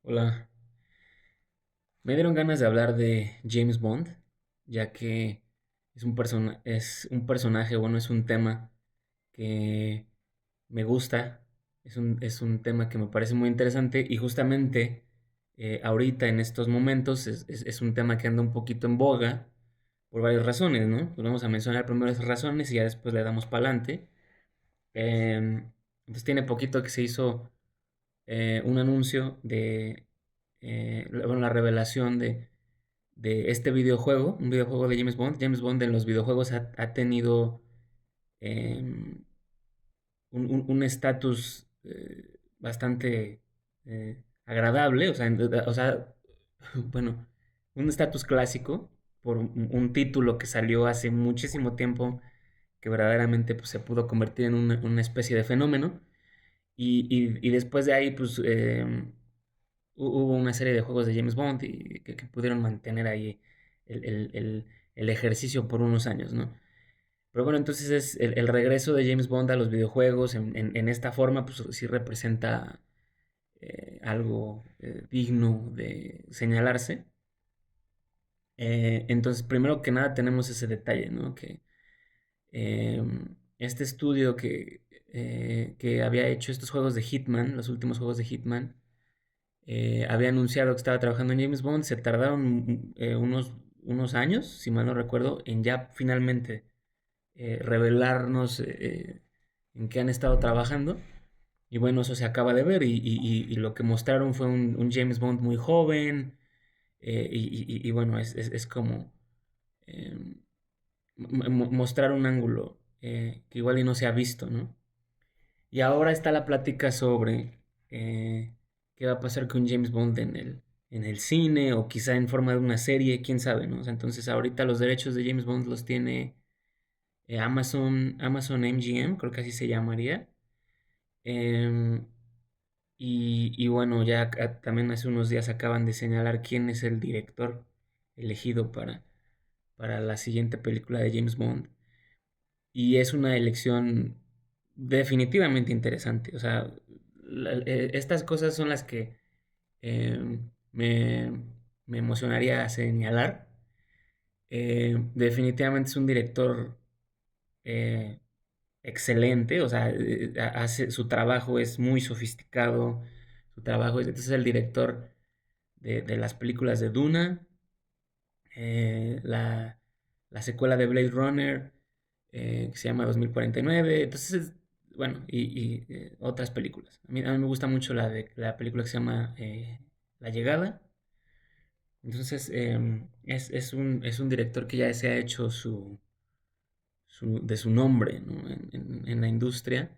Hola, me dieron ganas de hablar de James Bond, ya que es un personaje, bueno, es un tema que me gusta, es un tema que me parece muy interesante y justamente ahorita en estos momentos es un tema que anda un poquito en boga por varias razones, ¿no? Pues vamos a mencionar primero esas razones y ya después le damos para adelante. Entonces tiene poquito que se hizo un anuncio bueno, la revelación de este videojuego, un videojuego de James Bond. James Bond en los videojuegos ha tenido eh, un estatus bastante agradable, bueno, un estatus clásico por un título que salió hace muchísimo tiempo que verdaderamente pues, se pudo convertir en una especie de fenómeno. Y después de ahí, pues hubo una serie de juegos de James Bond y que pudieron mantener ahí el, el- el- el ejercicio por unos años, ¿no? Pero bueno, entonces es el regreso de James Bond a los videojuegos en esta forma, pues sí representa algo digno de señalarse. Entonces, primero que nada tenemos ese detalle, ¿no? Que eh, este estudio que había hecho estos juegos de Hitman, los últimos juegos de Hitman, había anunciado que estaba trabajando en James Bond, se tardaron unos años, si mal no recuerdo, en ya finalmente revelarnos en qué han estado trabajando. Y bueno, eso se acaba de ver y lo que mostraron fue un James Bond muy joven y bueno, es como eh, mostrar un ángulo que igual y no se ha visto, ¿no? Y ahora está la plática sobre qué va a pasar con James Bond en el cine o quizá en forma de una serie, quién sabe, ¿no? O sea, entonces ahorita los derechos de James Bond los tiene Amazon MGM, creo que así se llamaría. Em, y bueno, también hace unos días acaban de señalar quién es el director elegido para la siguiente película de James Bond. Y es una elección definitivamente interesante. O sea, estas cosas son las que eh, me, me emocionaría señalar. Definitivamente es un director eh, excelente, o sea, su trabajo es muy sofisticado, entonces es el director de las películas de Duna, eh, la, la secuela de Blade Runner, que se llama 2049. Entonces, bueno, otras películas. A mí me gusta mucho la película que se llama La Llegada. Entonces, es un director que ya se ha hecho de su nombre, ¿no? En la industria.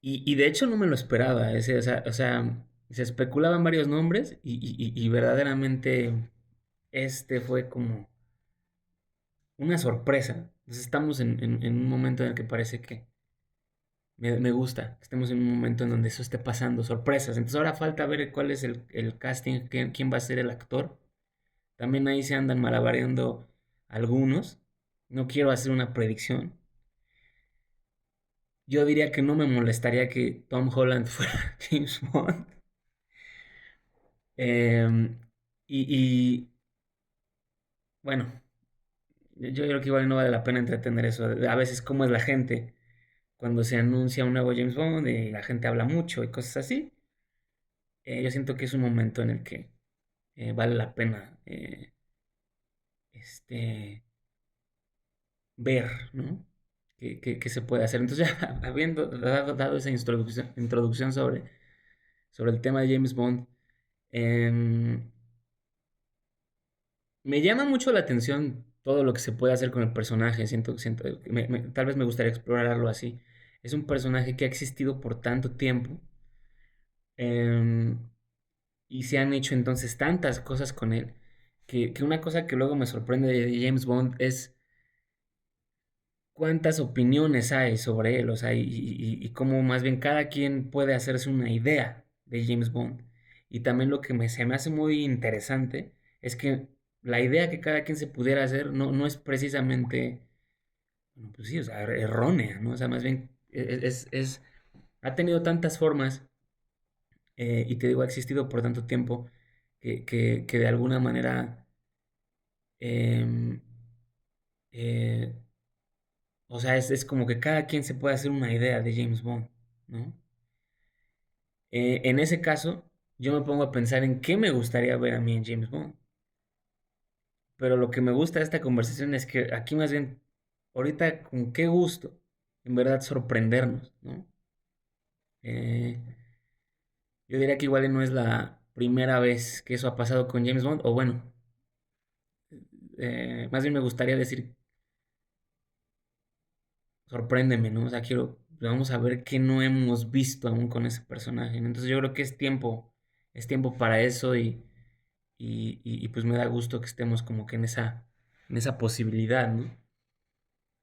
Y de hecho no me lo esperaba. Se especulaban varios nombres y verdaderamente este fue como una sorpresa. Entonces estamos en un momento en el que parece que me gusta que estemos en un momento en donde eso esté pasando, sorpresas. Entonces ahora falta ver cuál es el casting, quién va a ser el actor. También ahí se andan malabareando algunos. No quiero hacer una predicción. Yo diría que no me molestaría que Tom Holland fuera James Bond. Em, y bueno, yo creo que igual no vale la pena entretener eso. A veces cómo es la gente cuando se anuncia un nuevo James Bond y la gente habla mucho y cosas así. Yo siento que es un momento en el que vale la pena este, ver, ¿no? ¿Qué se puede hacer? Entonces, ya habiendo dado esa introducción sobre el tema de James Bond, em, me llama mucho la atención todo lo que se puede hacer con el personaje. Tal vez me gustaría explorarlo así. Es un personaje que ha existido por tanto tiempo em, y se han hecho entonces tantas cosas con él que una cosa que luego me sorprende de James Bond es cuántas opiniones hay sobre él, o sea, y cómo más bien cada quien puede hacerse una idea de James Bond. Y también se me hace muy interesante es que la idea que cada quien se pudiera hacer no es precisamente, bueno, pues sí, o sea, errónea, ¿no? O sea, más bien ha tenido tantas formas Y te digo, ha existido por tanto tiempo que de alguna manera, em, eh, o sea, es como que cada quien se puede hacer una idea de James Bond, ¿no? En ese caso, yo me pongo a pensar en qué me gustaría ver a mí en James Bond. Pero lo que me gusta de esta conversación es que aquí más bien, ahorita con qué gusto, en verdad, sorprendernos, ¿no? Eh, yo diría que igual no es la primera vez que eso ha pasado con James Bond, o bueno, más bien me gustaría decir, sorpréndeme, ¿no? O sea, vamos a ver qué no hemos visto aún con ese personaje, ¿no? Entonces yo creo que es tiempo para eso y pues me da gusto que estemos como que en esa posibilidad, ¿no?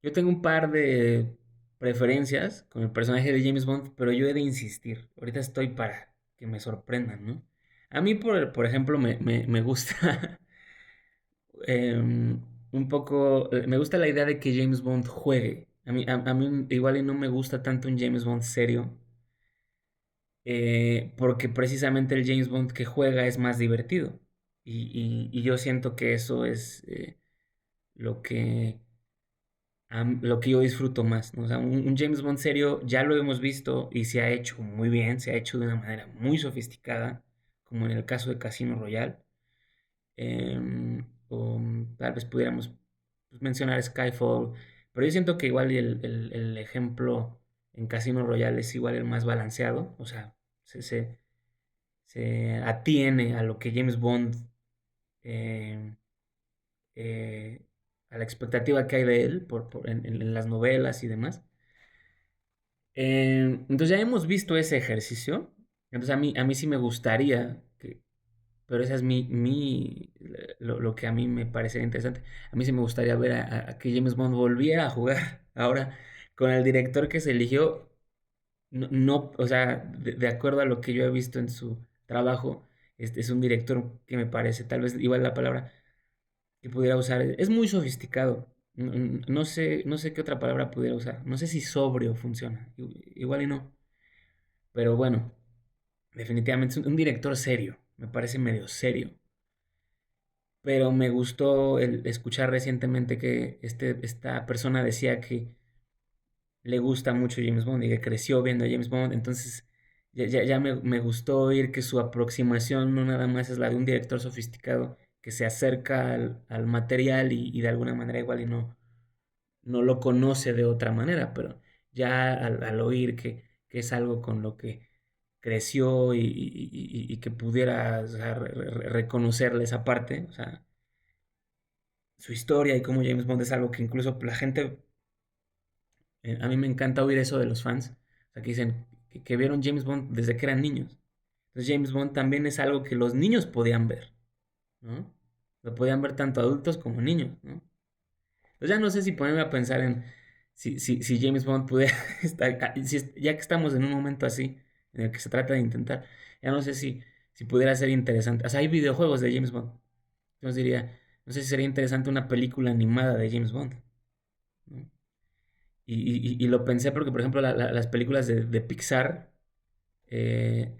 Yo tengo un par de preferencias con el personaje de James Bond, pero yo he de insistir. Ahorita estoy para que me sorprendan, ¿no? A mí, por ejemplo, me gusta un poco, me gusta la idea de que James Bond juegue. A mí igual y no me gusta tanto un James Bond serio, porque precisamente el James Bond que juega es más divertido. Y yo siento que eso es lo que lo que yo disfruto más, ¿no? O sea, un James Bond serio ya lo hemos visto y se ha hecho muy bien, se ha hecho de una manera muy sofisticada, como en el caso de Casino Royale. O tal vez pudiéramos pues, mencionar Skyfall, pero yo siento que igual el ejemplo en Casino Royale es igual el más balanceado, o sea, se atiene a lo que James Bond eh, eh, a la expectativa que hay de él en las novelas y demás. Entonces ya hemos visto ese ejercicio. Entonces a mí sí me gustaría, pero esa es lo que a mí me parecería interesante. A mí sí me gustaría ver a que James Bond volviera a jugar ahora con el director que se eligió. O sea, de acuerdo a lo que yo he visto en su trabajo, este es un director que me parece, tal vez igual la palabra que pudiera usar, es muy sofisticado. No sé qué otra palabra pudiera usar. No sé si sobrio funciona. Igual y no. Pero bueno, definitivamente es un director serio. Me parece medio serio. Pero me gustó el escuchar recientemente que esta persona decía que le gusta mucho James Bond y que creció viendo a James Bond. Entonces ya me gustó oír que su aproximación no nada más es la de un director sofisticado que se acerca al material y de alguna manera igual y no lo conoce de otra manera, pero ya al oír que es algo con lo que creció y que pudiera, o sea, reconocerle esa parte, o sea, su historia y cómo James Bond es algo que incluso la gente, a mí me encanta oír eso de los fans, o sea, que dicen que vieron James Bond desde que eran niños. Entonces James Bond también es algo que los niños podían ver, ¿no? Lo podían ver tanto adultos como niños, ¿no? Pues ya no sé si ponerme a pensar en si James Bond pudiera estar, ya que estamos en un momento así, en el que se trata de intentar, ya no sé si pudiera ser interesante. O sea, hay videojuegos de James Bond. Entonces diría, no sé si sería interesante una película animada de James Bond, ¿no? Y lo pensé porque, por ejemplo, las películas de Pixar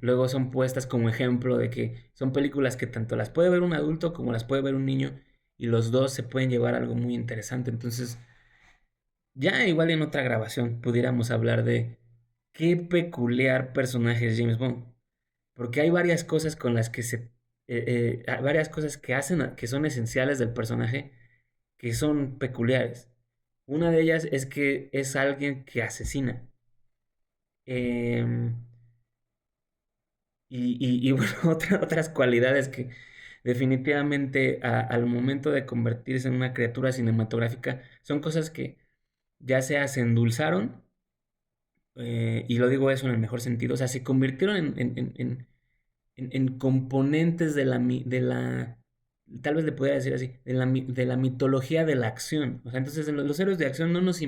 luego son puestas como ejemplo de que son películas que tanto las puede ver un adulto como las puede ver un niño y los dos se pueden llevar a algo muy interesante. Entonces, ya igual en otra grabación pudiéramos hablar de qué peculiar personaje es James Bond. Porque hay varias cosas con las que hay varias cosas que hacen, que son esenciales del personaje, que son peculiares. Una de ellas es que es alguien que asesina. Em, y bueno, otras cualidades que definitivamente al momento de convertirse en una criatura cinematográfica son cosas que ya sea se endulzaron y lo digo eso en el mejor sentido, o sea, se convirtieron en componentes tal vez le pudiera decir así, de la mitología de la acción. O sea, entonces los héroes de acción no nos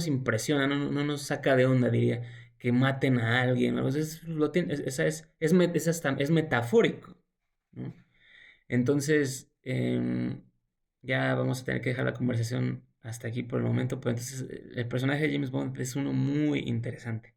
impresiona, no nos saca de onda, diría, que maten a alguien. O sea, es metafórico, ¿no? Entonces, ya vamos a tener que dejar la conversación hasta aquí por el momento, pero entonces el personaje de James Bond es uno muy interesante.